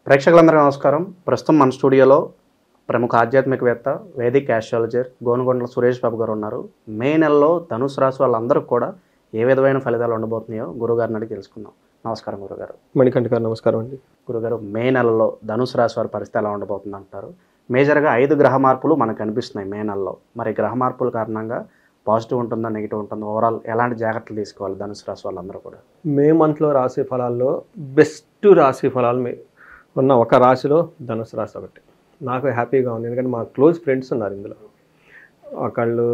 ప్రేక్షకులందరికీ నమస్కారం. ప్రస్తుతం మన స్టూడియోలో ప్రముఖ ఆధ్యాత్మికవేత్త, వేదిక్ ఆస్ట్రాలజర్ గోనుగొండల సురేష్ బాబు గారు ఉన్నారు. మే నెలలో ధనుసు రాశి వాళ్ళందరికీ కూడా ఏ విధమైన ఫలితాలు ఉండబోతున్నాయో గురుగారిని అడిగి తెలుసుకుందాం. నమస్కారం గురుగారు. మణికంఠ గారు నమస్కారం అండి. గురుగారు, మే నెలలో ధనుసు రాశి వారి పరిస్థితి ఎలా ఉండబోతుంది అంటారు? మేజర్గా 5 గ్రహ మార్పులు మనకు కనిపిస్తున్నాయి మే నెలలో. మరి గ్రహ మార్పుల కారణంగా పాజిటివ్ ఉంటుందా, నెగిటివ్ ఉంటుందా, ఓవరాల్ ఎలాంటి జాగ్రత్తలు తీసుకోవాలి ధనుసు రాశి వాళ్ళందరూ కూడా? మే మంత్లో రాశి ఫలాల్లో బెస్ట్ రాశి ఫలాలు ఉన్న ఒక రాశిలో ధనుసు రాశి ఒకటి. నాకు హ్యాపీగా ఉంది, ఎందుకంటే మా క్లోజ్ ఫ్రెండ్స్ ఉన్నారు ఇందులో. ఒకళ్ళు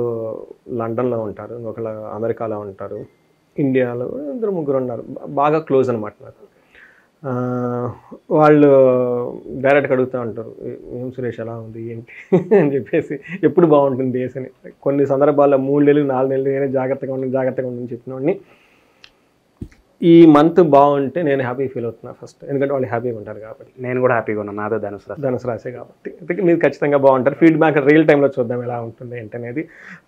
లండన్లో ఉంటారు, ఇంకొకళ్ళు అమెరికాలో ఉంటారు, ఇండియాలో 2-3 ఉన్నారు. బాగా క్లోజ్ అనమాట నాకు. వాళ్ళు డైరెక్ట్గా అడుగుతూ ఉంటారు, ఏం సురేష్ ఎలా ఉంది ఏంటి అని చెప్పేసి, ఎప్పుడు బాగుంటుంది డేస్ అని. కొన్ని సందర్భాల్లో 3 నెలలు 4 నెలలు నేనే జాగ్రత్తగా ఉండని చెప్పినవాడిని. ఈ మంత్ బాగుంటే నేను హ్యాపీ ఫీల్ అవుతున్నా ఫస్ట్, ఎందుకంటే వాళ్ళు హ్యాపీగా ఉంటారు కాబట్టి. నేను కూడా హ్యాపీగా ఉన్నాను, నాదే ధనుసు రాశి కాబట్టి. అందుకే మీరు ఖచ్చితంగా బాగుంటారు. ఫీడ్బ్యాక్ రియల్ టైంలో చూద్దాం ఎలా ఉంటుంది ఏంటనేది.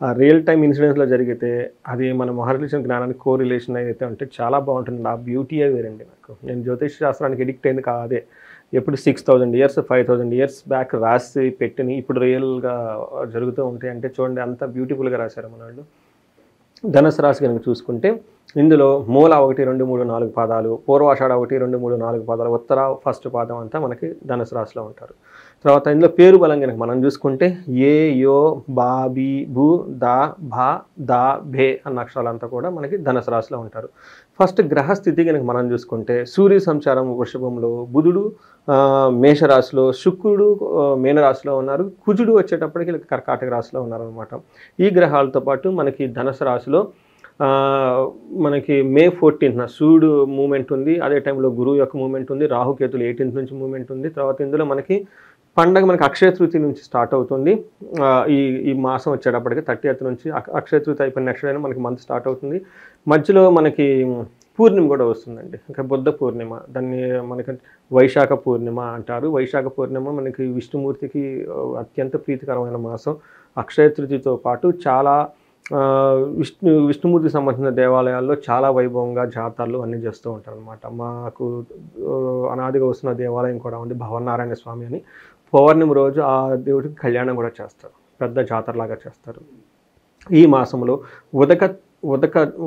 ఆ రియల్ టైం ఇన్సిడెంట్స్లో జరిగితే అది మన మహర్షి జ్ఞానానికి కోరిలేషన్ అయితే ఉంటే చాలా బాగుంటుంది. ఆ బ్యూటీయే వేరండి నాకు. నేను జ్యోతిష్ శాస్త్రానికి ఎడిక్ట్ అయింది కాదే. ఎప్పుడు 6000 years 5000 years బ్యాక్ రాసి పెట్టిని ఇప్పుడు రియల్గా జరుగుతూ ఉంటాయి అంటే చూడండి, అంత బ్యూటిఫుల్గా రాశారు మన వాళ్ళు. ధనుసు రాశి కనుక చూసుకుంటే ఇందులో మూల 1 2 3 4 పాదాలు, పూర్వాషాఢ 1 2 3 4 పాదాలు, ఉత్తర ఫస్ట్ పాదం అంతా మనకి ధనుసు రాశిలో ఉంటారు. తర్వాత ఇందులో పేరు బలం కనుక మనం చూసుకుంటే ఏ యో బా బి భూ దా భా దా భే అన్న అక్షరాలంతా కూడా మనకి ధనుసు రాశిలో ఉంటారు. ఫస్ట్ గ్రహస్థితి కనుక మనం చూసుకుంటే సూర్య సంచారం వృషభంలో, బుధుడు మేషరాశిలో, శుక్రుడు మీనరాశిలో ఉన్నారు, కుజుడు వచ్చేటప్పటికి కర్కాటక రాశిలో ఉన్నారనమాట. ఈ గ్రహాలతో పాటు మనకి ధనుసు రాశిలో మనకి మే 14th సూర్యుడు మూమెంట్ ఉంది. అదే టైంలో గురువు యొక్క మూమెంట్ ఉంది. రాహుకేతులు 18th నుంచి మూమెంట్ ఉంది. తర్వాత ఇందులో మనకి పండగ మనకి అక్షయ తృతీయ నుంచి స్టార్ట్ అవుతుంది. ఈ మాసం వచ్చేటప్పటికి 30th నుంచి అక్షయ తృతీయ అయిపోయిన నెక్స్ట్ అయినా మనకి మంత్ స్టార్ట్ అవుతుంది. మధ్యలో మనకి పూర్ణిమ కూడా వస్తుందండి, ఇంకా బుద్ధ పూర్ణిమ. దాన్ని మనకి వైశాఖ పూర్ణిమ అంటారు. వైశాఖ పూర్ణిమ మనకి విష్ణుమూర్తికి అత్యంత ప్రీతికరమైన మాసం. అక్షయ తృతీయతో పాటు చాలా విష్ణుమూర్తికి సంబంధించిన దేవాలయాల్లో చాలా వైభవంగా జాతరలు అన్నీ చేస్తూ ఉంటారు అనమాట. మాకు అనాదిగా వస్తున్న దేవాలయం కూడా ఉంది, భవనారాయణ స్వామి అని. పౌర్ణమి రోజు ఆ దేవుడికి కళ్యాణం కూడా చేస్తారు, పెద్ద జాతరలాగా చేస్తారు. ఈ మాసంలో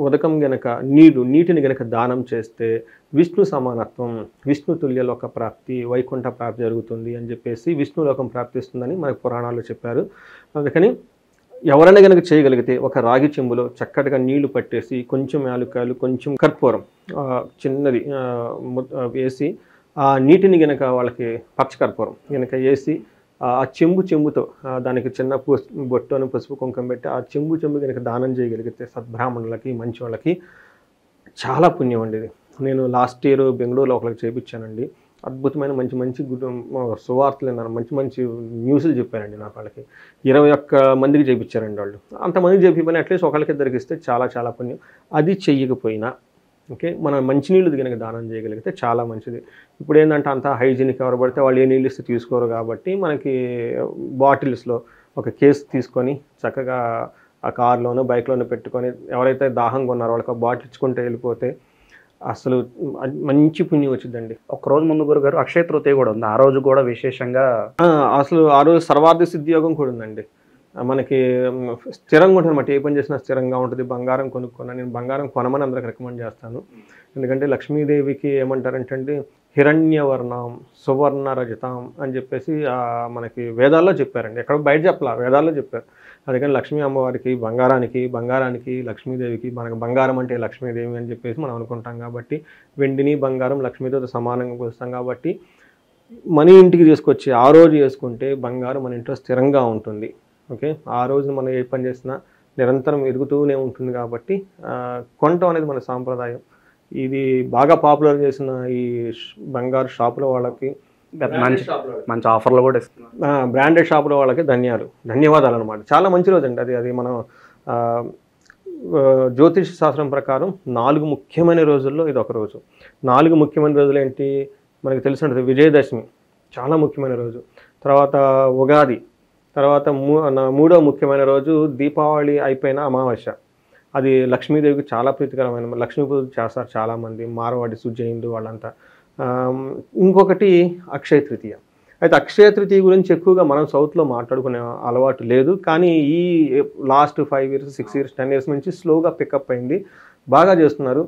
ఉదకం గనక నీటిని గనక దానం చేస్తే విష్ణు సమానత్వం, విష్ణు తుల్యలోక ప్రాప్తి, వైకుంఠ ప్రాప్తి జరుగుతుంది అని చెప్పేసి విష్ణులోకం ప్రాప్తిస్తుందని మనకు పురాణాల్లో చెప్పారు. అందుకని ఎవరైనా కనుక చేయగలిగితే ఒక రాగి చెంబులో చక్కటిగా నీళ్లు పట్టేసి కొంచెం యాలక్కాయలు, కొంచెం కర్పూరం చిన్నది వేసి ఆ నీటిని గనక వాళ్ళకి పచ్చకర్పూరం గనక వేసి ఆ చెంబుతో దానికి చిన్న బొట్టును పసుపు కుంకుమ పెట్టి ఆ చెంబు కనుక దానం చేయగలిగితే సద్బ్రాహ్మణులకి, మంచి వాళ్ళకి చాలా పుణ్యం అండి. ఇది నేను లాస్ట్ ఇయర్ బెంగళూరులో ఒకరికి చేయించానండి. అద్భుతమైన మంచి సువార్తలు విన్నారు, మంచి న్యూస్లు చెప్పారండి నాకు. వాళ్ళకి 21 మందికి చేయించారండి వాళ్ళు. అంతమందికి చెప్పిపోయినా అట్లీస్ట్ ఒకరికి ఇద్దరికి చాలా పుణ్యం. అది చెయ్యకపోయినా ఓకే, మనం మంచినీళ్ళు కనుక దానం చేయగలిగితే చాలా మంచిది. ఇప్పుడు ఏంటంటే అంతా హైజీనిక్ ఎవరు పడితే వాళ్ళు ఏ నీళ్ళు ఇస్తే తీసుకోరు కాబట్టి మనకి బాటిల్స్లో ఒక కేసు తీసుకొని చక్కగా ఆ కార్లోనో బైక్లోనో పెట్టుకొని ఎవరైతే దాహంగా ఉన్నారో వాళ్ళకి బాటిల్ ఇచ్చుకుంటే వెళ్ళిపోతే అసలు మంచి పుణ్యం వచ్చిందండి. ఒక్కరోజు ముందు గురుగారు అక్షయ తృతీయ కూడా ఉంది, ఆ రోజు కూడా విశేషంగా అసలు ఆ రోజు సర్వార్థ సిద్ధి యోగం కూడా ఉందండి. మనకి స్థిరంగా ఉంటుంది అన్నమాట, ఏ పని చేసినా స్థిరంగా ఉంటుంది. బంగారం కొనుక్కున్నా, నేను బంగారం కొనమని అందరికి రికమెండ్ చేస్తాను. ఎందుకంటే లక్ష్మీదేవికి ఏమంటారంటే హిరణ్యవర్ణం సువర్ణ రజతాం అని చెప్పేసి మనకి వేదాల్లో చెప్పారండి. ఎక్కడ బయట చెప్పాల, వేదాల్లో చెప్పారు. అందుకని లక్ష్మీ అమ్మవారికి బంగారానికి లక్ష్మీదేవికి మనకు బంగారం అంటే లక్ష్మీదేవి అని చెప్పేసి మనం అనుకుంటాం కాబట్టి వెండిని బంగారం లక్ష్మీతో సమానంగా కొలుస్తాం కాబట్టి మన ఇంటికి తీసుకొచ్చి ఆ రోజు చేసుకుంటే బంగారం మన ఇంట్లో స్థిరంగా ఉంటుంది. ఓకే, ఆ రోజు మనం ఏ పని చేసినా నిరంతరం ఎదుగుతూనే ఉంటుంది కాబట్టి కొనటం అనేది మన సాంప్రదాయం. ఇది బాగా పాపులర్ చేసిన ఈ బంగారు షాపుల వాళ్ళకి, మంచి ఆఫర్లు కూడా ఇస్తున్నారు, బ్రాండెడ్ షాపుల వాళ్ళకి ధన్యవాదాలు అనమాట. చాలా మంచి రోజు అండి అది మనం జ్యోతిష శాస్త్రం ప్రకారం 4 ముఖ్యమైన రోజుల్లో ఇది ఒక రోజు. 4 ముఖ్యమైన రోజులు ఏంటి మనకి తెలిసినట్టు విజయదశమి చాలా ముఖ్యమైన రోజు, తర్వాత ఉగాది, తర్వాత 3వ ముఖ్యమైన రోజు దీపావళి అయిపోయిన అమావాస్య. అది లక్ష్మీదేవికి చాలా ప్రీతికరమైన, లక్ష్మీ పూజ చేస్తారు చాలామంది, మార్వాడి సుజైన్లు వాళ్ళంతా. ఇంకొకటి అక్షయ తృతీయ. అయితే అక్షయ తృతీయ గురించి ఎక్కువగా మనం సౌత్లో మాట్లాడుకునే అలవాటు లేదు, కానీ ఈ లాస్ట్ 5 years 6 years 10 years నుంచి స్లోగా పికప్ అయింది, బాగా చేస్తున్నారు.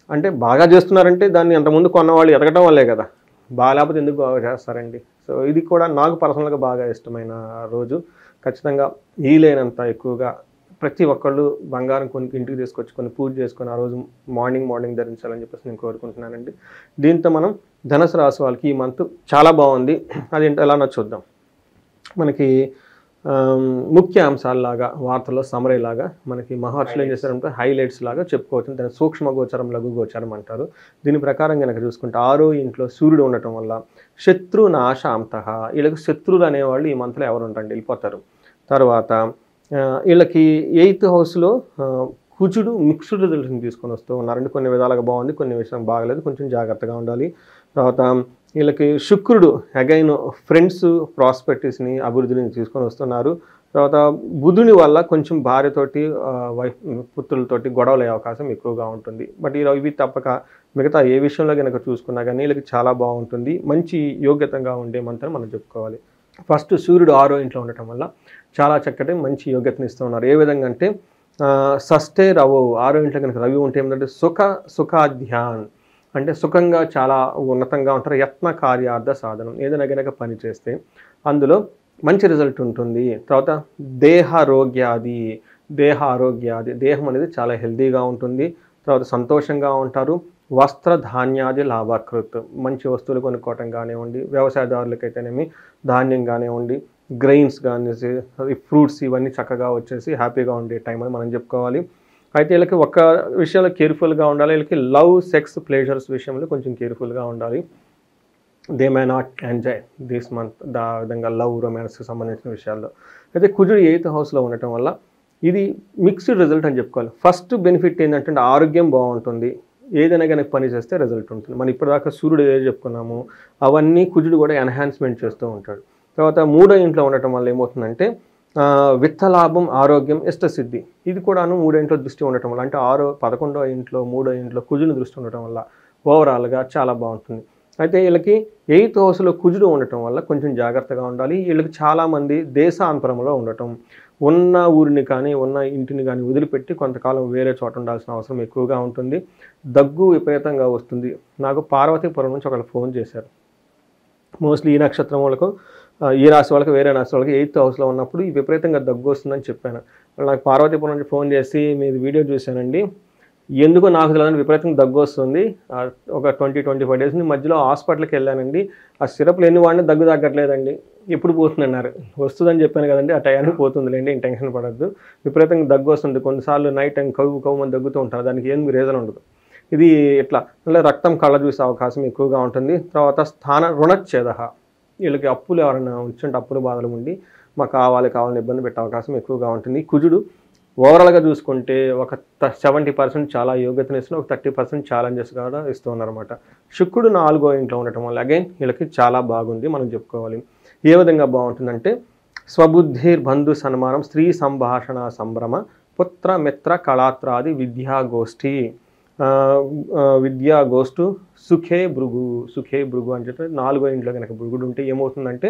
అంటే బాగా చేస్తున్నారంటే దాన్ని అంతకుముందు కొన్నవాళ్ళు ఎదగడం వల్లే కదా, బాగాలేకపోతే ఎందుకు బాగా చేస్తారండి. సో ఇది కూడా నాకు పర్సనల్గా బాగా ఇష్టమైన రోజు. ఖచ్చితంగా వీలైనంత ఎక్కువగా ప్రతి ఒక్కళ్ళు బంగారం కొని ఇంటికి తీసుకొచ్చి కొన్ని పూజ చేసుకొని ఆ రోజు మార్నింగ్ ధరించాలని చెప్పేసి నేను కోరుకుంటున్నానండి. దీంతో మనం ధనుసు రాశి వాళ్ళకి ఈ మంత్ చాలా బాగుంది. అదేంటో ఎలా చూద్దాం. మనకి ముఖ్య అంశాలలాగా వార్తల్లో సమరీ లాగా మనకి మహర్షులు ఏం చేస్తారంటే హైలైట్స్ లాగా చెప్పుకోవచ్చు. దాన్ని సూక్ష్మ గోచరం, లఘు గోచరం అంటారు. దీని ప్రకారం కనుక చూసుకుంటే 6వ ఇంట్లో సూర్యుడు ఉండటం వల్ల శత్రు నాశాంతః, వీళ్ళకి శత్రువులు అనేవాళ్ళు ఈ మంత్లో ఎవరు ఉంటారండి, వెళ్ళిపోతారు. తర్వాత వీళ్ళకి 8th హౌస్లో కుజుడు మిక్స్డ్ రిజల్ట్స్ని తీసుకొని వస్తూ ఉన్నారండి. కొన్ని విధాలుగా బాగుంది, కొన్ని విషయం బాగలేదు, కొంచెం జాగ్రత్తగా ఉండాలి. తర్వాత వీళ్ళకి శుక్రుడు అగైన్ ఫ్రెండ్స్ ప్రాస్పెక్టివ్స్ని అభివృద్ధిని తీసుకొని వస్తున్నారు. తర్వాత బుధుని వల్ల కొంచెం భార్యతోటి పుత్రులతోటి గొడవలు అయ్యే అవకాశం ఎక్కువగా ఉంటుంది. బట్ ఇవి తప్పక మిగతా ఏ విషయంలో కనుక చూసుకున్నా కానీ వీళ్ళకి చాలా బాగుంటుంది, మంచి యోగ్యతంగా ఉండే మంత్రం మనం చెప్పుకోవాలి. ఫస్ట్ సూర్యుడు 6వ ఇంట్లో ఉండటం వల్ల చాలా చక్కటి మంచి యోగ్యతని ఇస్తూ ఉన్నారు. ఏ విధంగా అంటే షష్ఠే రవో, 6వ ఇంట్లో కనుక రవి ఉంటే ఏమిటంటే సుఖాధ్యాన్ అంటే సుఖంగా చాలా ఉన్నతంగా ఉంటారు. యత్న కార్యార్థ సాధనం, ఏదైనా కనుక పని చేస్తే అందులో మంచి రిజల్ట్ ఉంటుంది. తర్వాత దేహారోగ్యాది, దేహం అనేది చాలా హెల్తీగా ఉంటుంది. తర్వాత సంతోషంగా ఉంటారు. వస్త్ర ధాన్యాది లాభకృత్, మంచి వస్తువులు కొనుక్కోవటం కానివ్వండి, వ్యవసాయదారులకైతేనేమి ధాన్యం కానివ్వండి, గ్రెయిన్స్ కానీ, ఫ్రూట్స్ ఇవన్నీ చక్కగా వచ్చేసి హ్యాపీగా ఉండే టైం అని మనం చెప్పుకోవాలి. అయితే వీళ్ళకి ఒక విషయంలో కేర్ఫుల్గా ఉండాలి. వీళ్ళకి లవ్, సెక్స్, ప్లేజర్స్ విషయంలో కొంచెం కేర్ఫుల్గా ఉండాలి. They may not enjoy this month విధంగా లవ్, రొమాన్స్కి సంబంధించిన విషయాల్లో. అయితే కుజుడు 8th హౌస్లో ఉండటం వల్ల ఇది మిక్స్డ్ రిజల్ట్ అని చెప్పుకోవాలి. ఫస్ట్ బెనిఫిట్ ఏంటంటే ఆరోగ్యం బాగుంటుంది, ఏదైనా కానీ పని చేస్తే రిజల్ట్ ఉంటుంది. మనం ఇప్పటిదాకా సూర్యుడు ఏదో చెప్పుకున్నాము అవన్నీ కుజుడు కూడా ఎన్హాన్స్మెంట్ చేస్తూ ఉంటాడు. తర్వాత 3వ ఇంట్లో ఉండటం వల్ల ఏమవుతుందంటే విత్తలాభం, ఆరోగ్యం, ఇష్టసిద్ధి, ఇది కూడాను 3వ ఇంట్లో దృష్టి ఉండటం వల్ల, అంటే 11వ ఇంట్లో 3వ ఇంట్లో కుజుని దృష్టి ఉండటం వల్ల ఓవరాల్గా చాలా బాగుంటుంది. అయితే వీళ్ళకి 8th హౌస్లో కుజుడు ఉండటం వల్ల కొంచెం జాగ్రత్తగా ఉండాలి. వీళ్ళకి చాలామంది దేశాంతరంలో ఉండటం, ఉన్న ఊరిని కానీ ఉన్న ఇంటిని కానీ వదిలిపెట్టి కొంతకాలం వేరే చోట ఉండాల్సిన అవసరం ఎక్కువగా ఉంటుంది. దగ్గు విపరీతంగా వస్తుంది. నాకు పార్వతీపురం నుంచి ఒకళ్ళు ఫోన్ చేశారు. మోస్ట్లీ ఈ నక్షత్రం వాళ్ళకు, ఈ రాశి వాళ్ళకి, వేరే రాశి వాళ్ళకి 8th హౌస్లో ఉన్నప్పుడు ఈ విపరీతంగా దగ్గు వస్తుందని చెప్పాను. నాకు పార్వతీపురం నుంచి ఫోన్ చేసి మీది వీడియో చూశానండి, ఎందుకో నాకు తెలియదని విపరీతంగా దగ్గు వస్తుంది, ఒక 20-25 days మధ్యలో హాస్పిటల్కి వెళ్ళానండి, ఆ సిరప్లు ఎన్ని వాడినా దగ్గు తగ్గట్లేదండి, ఎప్పుడు పోతుంది అన్నారు. వస్తుందని చెప్పాను కదండి, ఆ టయానికి పోతుందిలేండి, ఏం టెన్షన్ పడద్దు. విపరీతంగా దగ్గు వస్తుంది, కొన్నిసార్లు నైట్ టైం కవ్వు దగ్గుతూ ఉంటారు, దానికి ఏం రీజన్ ఉండదు. ఇది ఇట్లా మళ్ళీ రక్తం కళ్ళ చూసే అవకాశం ఎక్కువగా ఉంటుంది. తర్వాత రుణచ్ఛేద, వీళ్ళకి అప్పులు ఎవరైనా ఉంచుంటే అప్పులు బాధలు ఉండి మాకు కావాలని ఇబ్బంది పెట్టే అవకాశం ఎక్కువగా ఉంటుంది. కుజుడు ఓవరాల్గా చూసుకుంటే ఒక 70% చాలా యోగ్యతను ఇస్తున్న, ఒక 30% ఛాలెంజెస్ కూడా ఇస్తూ ఉన్నారన్నమాట. శుక్రుడు 4వ ఇంట్లో ఉండటం వల్ల అగైన్ వీళ్ళకి చాలా బాగుంది మనం చెప్పుకోవాలి. ఏ విధంగా బాగుంటుందంటే స్వబుద్ధిర్ బంధు సన్మానం, స్త్రీ సంభాషణ సంభ్రమ, పుత్ర మిత్ర కళాత్రాది విద్యాగోష్ఠి, విద్యాగోష్ఠు సుఖే భృగు అని చెప్పి 4వ ఇంట్లో కనుక భృగుడు ఉంటే ఏమవుతుందంటే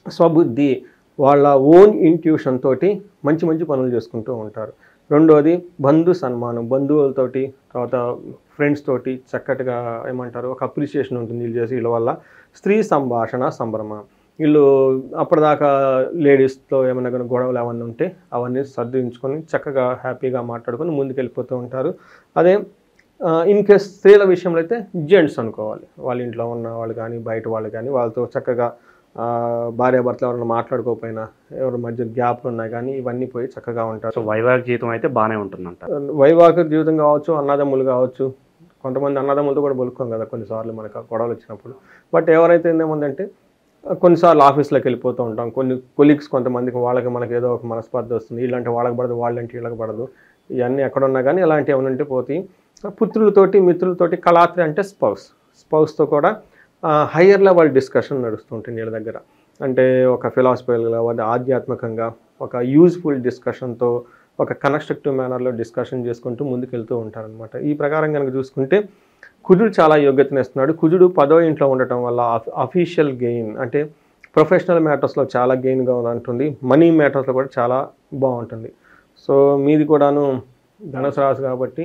స్వబుద్ధి, వాళ్ళ ఓన్ ఇంట్యూషన్ తోటి మంచి పనులు చేసుకుంటూ ఉంటారు. రెండోది బంధు సన్మానం, బంధువులతోటి తర్వాత ఫ్రెండ్స్ తోటి చక్కటిగా ఏమంటారు ఒక అప్రిషియేషన్ ఉంటుంది వీళ్ళు చేసి వీళ్ళ వల్ల. స్త్రీ సంభాషణ సంభ్రమ, వీళ్ళు అప్పటిదాకా లేడీస్తో ఏమైనా కానీ గొడవలు ఏమన్నా ఉంటే అవన్నీ సర్దించుకొని చక్కగా హ్యాపీగా మాట్లాడుకొని ముందుకు వెళ్ళిపోతూ ఉంటారు. అదే ఇన్ కేస్ స్త్రీల విషయంలో అయితే జెంట్స్ అనుకోవాలి, వాళ్ళ ఇంట్లో ఉన్న వాళ్ళు కానీ బయట వాళ్ళు కానీ వాళ్ళతో చక్కగా భార్యాభర్తలు ఎవరైనా మాట్లాడుకోకపోయినా ఎవరి మధ్య గ్యాప్లు ఉన్నాయి కానీ ఇవన్నీ పోయి చక్కగా ఉంటారు. సో వైవాహిక జీవితం అయితే బాగానే ఉంటుందంట. వైవాహిక జీవితం కావచ్చు, అన్నదమ్ములు కావచ్చు, కొంతమంది అన్నదమ్ములతో కూడా బలుక్కోం కదా కొన్నిసార్లు మనకు గొడవలు వచ్చినప్పుడు. బట్ ఎవరైతే ఏముందంటే కొన్నిసార్లు ఆఫీస్లోకి వెళ్ళిపోతూ ఉంటాం, కొన్ని కొలీగ్స్ కొంతమందికి వాళ్ళకి మనకి ఏదో ఒక మనస్పర్ధ వస్తుంది, వీళ్ళంటే వాళ్ళకి పడదు, వాళ్ళంటే వీళ్ళకి పడదు, ఇవన్నీ ఎక్కడున్నా కానీ అలాంటివి ఏమైనా ఉంటే పోతాయి. పుత్రులతోటి మిత్రులతోటి కళాత్రి అంటే స్పౌస్తో కూడా హయ్యర్ లెవెల్ డిస్కషన్ నడుస్తుంటుంది వీళ్ళ దగ్గర. అంటే ఒక ఫిలాసఫికల్గా ఆధ్యాత్మికంగా ఒక యూజ్ఫుల్ డిస్కషన్తో ఒక కన్స్ట్రక్టివ్ మేనర్లో డిస్కషన్ చేసుకుంటూ ముందుకు వెళ్తూ ఉంటారనమాట. ఈ ప్రకారం కనుక చూసుకుంటే కుజుడు చాలా యోగ్యతను ఇస్తున్నాడు. కుజుడు 10వ ఇంట్లో ఉండటం వల్ల అఫీషియల్ గెయిన్ అంటే ప్రొఫెషనల్ మ్యాటర్స్లో చాలా గెయిన్గా ఉంటుంది. మనీ మ్యాటర్స్లో కూడా చాలా బాగుంటుంది. సో మీది కూడాను ధనుసు రాశి కాబట్టి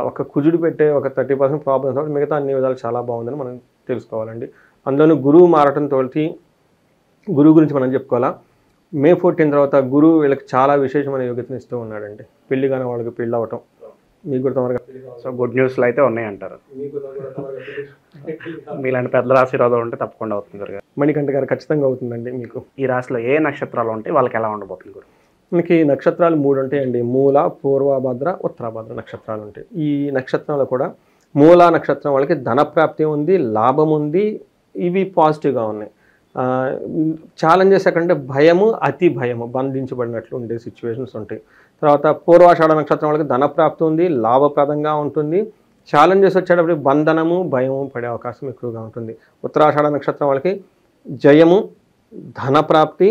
ఒక కుజుడు పెట్టే ఒక 30% ప్రాబ్లమ్స్ కాబట్టి మిగతా అన్ని విధాలు చాలా బాగుందని మనం తెలుసుకోవాలండి. అందులోనూ గురువు మారటంతో గురువు గురించి మనం చెప్పుకోవాలా. మే 14 తర్వాత గురువు వీళ్ళకి చాలా విశేషమైన యోగ్యతను ఇస్తూ ఉన్నాడండి. పెళ్లి కానీ వాళ్ళకి పెళ్ళి అవ్వటం, మీకు కూడా తొందరగా. సో గుడ్ న్యూస్లు అయితే ఉన్నాయంటారు. మీలాంటి పెద్దల ఆశీర్వాదం ఉంటే తప్పకుండా అవుతుంది గురుగారు. మణికంఠ గారు ఖచ్చితంగా అవుతుందండి. మీకు ఈ రాశిలో ఏ నక్షత్రాలు ఉంటాయి, వాళ్ళకి ఎలా ఉండబోతుంది గురు? మనకి నక్షత్రాలు 3 ఉంటాయండి. మూల, పూర్వభద్ర, ఉత్తరభద్ర నక్షత్రాలు ఉంటాయి. ఈ నక్షత్రాలు కూడా మూల నక్షత్రం వాళ్ళకి ధనప్రాప్తి ఉంది, లాభం ఉంది, ఇవి పాజిటివ్గా ఉన్నాయి. ఛాలెంజెస్ ఎక్కడంటే భయము, అతి భయము, బంధించబడినట్లు ఉండే సిచ్యువేషన్స్ ఉంటాయి. తర్వాత పూర్వాషాఢ నక్షత్రం వాళ్ళకి ధనప్రాప్తి ఉంది, లాభప్రదంగా ఉంటుంది. ఛాలెంజెస్ వచ్చేటప్పుడు బంధనము, భయము పడే అవకాశం ఎక్కువగా ఉంటుంది. ఉత్తరాషాఢ నక్షత్రం వాళ్ళకి జయము, ధనప్రాప్తి,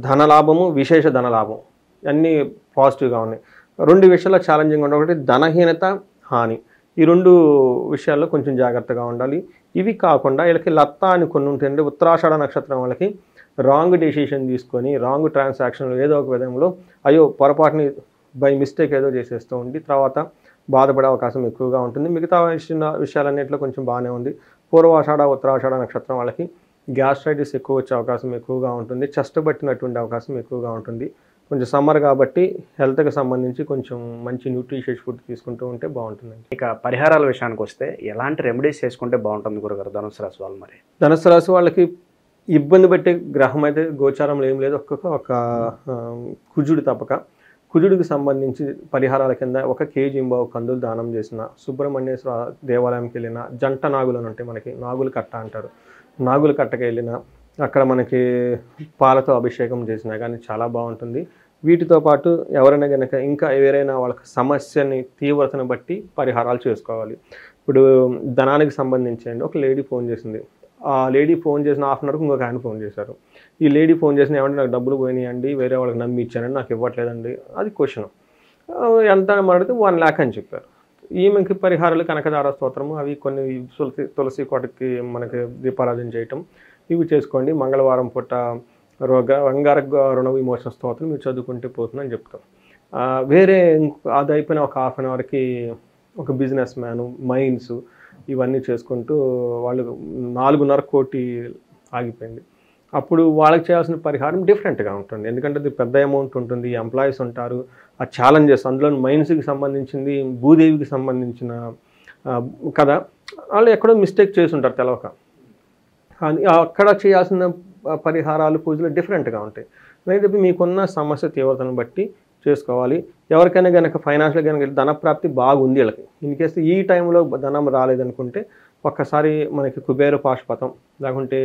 ధనలాభము, విశేష ధనలాభం అన్నీ పాజిటివ్గా ఉన్నాయి. 2 విషయాల్లో ఛాలెంజింగ్ ఉండే, ఒకటి ధనహీనత, హాని. ఈ 2 విషయాల్లో కొంచెం జాగ్రత్తగా ఉండాలి. ఇవి కాకుండా వీళ్ళకి లత్తా అని కొన్ని ఉంటాయండి. ఉత్తరాషాఢ నక్షత్రం వాళ్ళకి రాంగ్ డెసిషన్ తీసుకొని రాంగ్ ట్రాన్సాక్షన్లు ఏదో ఒక విధంలో అయ్యో పొరపాటుని బై మిస్టేక్ ఏదో చేసేస్తూ ఉండి తర్వాత బాధపడే అవకాశం ఎక్కువగా ఉంటుంది. మిగతా విషయాలన్నింటిలో కొంచెం బాగానే ఉంది. పూర్వాషాఢ, ఉత్తరాషాఢ నక్షత్రం వాళ్ళకి గ్యాస్ట్రైటిస్ ఎక్కువ వచ్చే అవకాశం ఎక్కువగా ఉంటుంది. చెస్ట్ పట్టినటువంటి అవకాశం ఎక్కువగా ఉంటుంది. కొంచెం సమ్మర్ కాబట్టి హెల్త్కి సంబంధించి కొంచెం మంచి న్యూట్రిషియస్ ఫుడ్ తీసుకుంటూ ఉంటే బాగుంటుందండి. ఇక పరిహారాల విషయానికి వస్తే ఎలాంటి రెమెడీస్ చేసుకుంటే బాగుంటుంది గురుగారు ధనుసు రాశి వాళ్ళు? మరి ధనుసు రాశి వాళ్ళకి ఇబ్బంది పెట్టే గ్రహం అయితే గోచారంలో ఏం లేదు. ఒక కుజుడు తప్పక. కుజుడికి సంబంధించి పరిహారాల కింద 1 కేజీ కందులు దానం చేసిన, సుబ్రహ్మణ్యేశ్వర దేవాలయంకి వెళ్ళిన, జంట నాగులు అని ఉంటాయి మనకి, నాగులు కట్ట అంటారు, నాగులు కట్టకి వెళ్ళిన అక్కడ మనకి పాలతో అభిషేకం చేసినా కానీ చాలా బాగుంటుంది. వీటితో పాటు ఎవరైనా కనుక ఇంకా ఎవరైనా వాళ్ళకి సమస్యని తీవ్రతను బట్టి పరిహారాలు చేసుకోవాలి. ఇప్పుడు ధనానికి సంబంధించి అండి, ఒక లేడీ ఫోన్ చేసింది. ఆ లేడీ ఫోన్ చేసిన హాఫ్ అన్ అవర్కి ఇంకొక ఆయన ఫోన్ చేశారు. ఈ లేడీ ఫోన్ చేసిన ఏమంటే నాకు డబ్బులు పోయినాయండి, వేరే వాళ్ళకి నమ్మి ఇచ్చానండి, నాకు ఇవ్వట్లేదండి. అది క్వశ్చన్. ఎంత అడిగితే 1 lakh అని చెప్పారు. ఈమెకి పరిహారాలు కనకదార స్తోత్రము, అవి కొన్ని తులసి కోటకి మనకి దీపారాధన చేయటం, ఇవి చేసుకోండి. మంగళవారం పూట రంగారక రుణ విమోచన స్తోత్రం మీరు చదువుకుంటే పోతుందని చెప్తాం. వేరే అది అయిపోయిన ఒక హాఫ్ అన్ అవర్కి ఒక బిజినెస్ మ్యాను, మైన్స్ ఇవన్నీ చేసుకుంటూ వాళ్ళు 4.5 కోటి ఆగిపోయింది. అప్పుడు వాళ్ళకి చేయాల్సిన పరిహారం డిఫరెంట్గా ఉంటుంది. ఎందుకంటే అది పెద్ద అమౌంట్ ఉంటుంది, ఎంప్లాయీస్ ఉంటారు, ఆ ఛాలెంజెస్, అందులో మైన్స్కి సంబంధించింది, భూదేవికి సంబంధించిన కదా, వాళ్ళు ఎక్కడో మిస్టేక్ చేసి ఉంటారు తెలవక. అక్కడ చేయాల్సిన పరిహారాలు, పూజలు డిఫరెంట్గా ఉంటాయి. అయితే మీకున్న సమస్య తీవ్రతను బట్టి చేసుకోవాలి. ఎవరికైనా కనుక ఫైనాన్షియల్ కనుక ధనప్రాప్తి బాగుంది వీళ్ళకి, ఇన్ కేసు ఈ టైంలో ధనం రాలేదనుకుంటే ఒక్కసారి మనకి కుబేర పాశుపతం లేకుంటే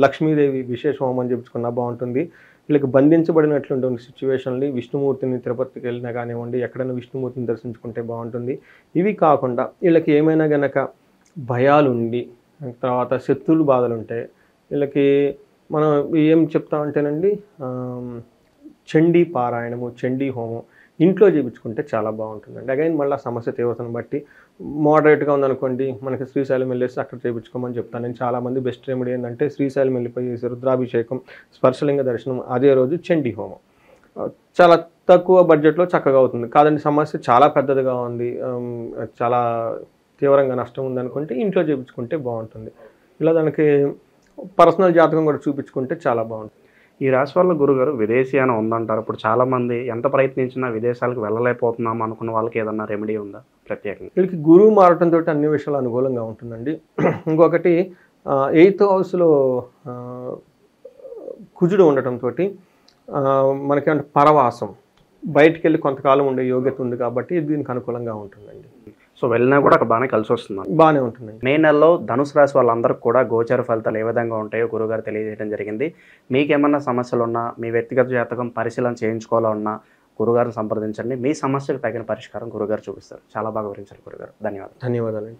లక్ష్మీదేవి విశేష హోమం చేయించుకున్నా బాగుంటుంది. వీళ్ళకి బంధించబడినటువంటి సిచ్యువేషన్లు విష్ణుమూర్తిని తిరుపతికి వెళ్ళినా కానివ్వండి, ఎక్కడైనా విష్ణుమూర్తిని దర్శించుకుంటే బాగుంటుంది. ఇవి కాకుండా వీళ్ళకి ఏమైనా కనుక భయాలు ఉండి తర్వాత శత్రువులు బాధలు ఉంటాయి, వీళ్ళకి మనం ఏం చెప్తామంటేనండి చండీ పారాయణము, చండీ హోమం ఇంట్లో చేయించుకుంటే చాలా బాగుంటుందండి. అగైన్ మళ్ళీ సమస్య తీవ్రతను బట్టి మోడరేట్గా ఉందనుకోండి, మనకి శ్రీశైలం వెళ్ళేసి అక్కడ చేయించుకోమని చెప్తాను నేను. చాలామంది బెస్ట్ రెమెడీ ఏంటంటే శ్రీశైలం వెళ్ళిపోయి రుద్రాభిషేకం, స్పర్శలింగ దర్శనం, అదే రోజు చండీ హోమం. చాలా తక్కువ బడ్జెట్లో చక్కగా అవుతుంది. కాదండి సమస్య చాలా పెద్దదిగా ఉంది, చాలా తీవ్రంగా నష్టం ఉందనుకుంటే ఇంట్లో చేయించుకుంటే బాగుంటుంది. ఇలా దానికి పర్సనల్ జాతకం కూడా చూపించుకుంటే చాలా బాగుంటుంది. ఈ రాశి వల్ల గురుగారు విదేశీయానం ఉందంటారు. ఇప్పుడు చాలామంది ఎంత ప్రయత్నించినా విదేశాలకు వెళ్ళలేకపోతున్నాం అనుకున్న వాళ్ళకి ఏదన్నా రెమెడీ ఉందా ప్రత్యేకంగా? వీళ్ళకి గురువు మారటంతో అన్ని విషయాలు అనుకూలంగా ఉంటుందండి. ఇంకొకటి 8th హౌస్లో కుజుడు ఉండటంతో మనకి అంటే పరవాసం, బయటికి వెళ్ళి కొంతకాలం ఉండే యోగ్యత ఉంది కాబట్టి దీనికి అనుకూలంగా ఉంటుందండి. సో వెళ్ళినా కూడా అక్కడ బాగానే కలిసి వస్తుంది, బాగానే ఉంటుందండి. మే నెలలో ధనుసు రాశి వాళ్ళందరికీ కూడా గోచర ఫలితాలు ఏ విధంగా ఉంటాయో గురుగారు తెలియజేయడం జరిగింది. మీకేమన్నా సమస్యలు ఉన్నా, మీ వ్యక్తిగత జాతకం పరిశీలన చేయించుకోవాలన్నా గురుగారిని సంప్రదించండి. మీ సమస్యకు తగిన పరిష్కారం గురుగారు చూపిస్తారు. చాలా బాగా వివరించారు గురుగారు. ధన్యవాదాలు. ధన్యవాదాలండి.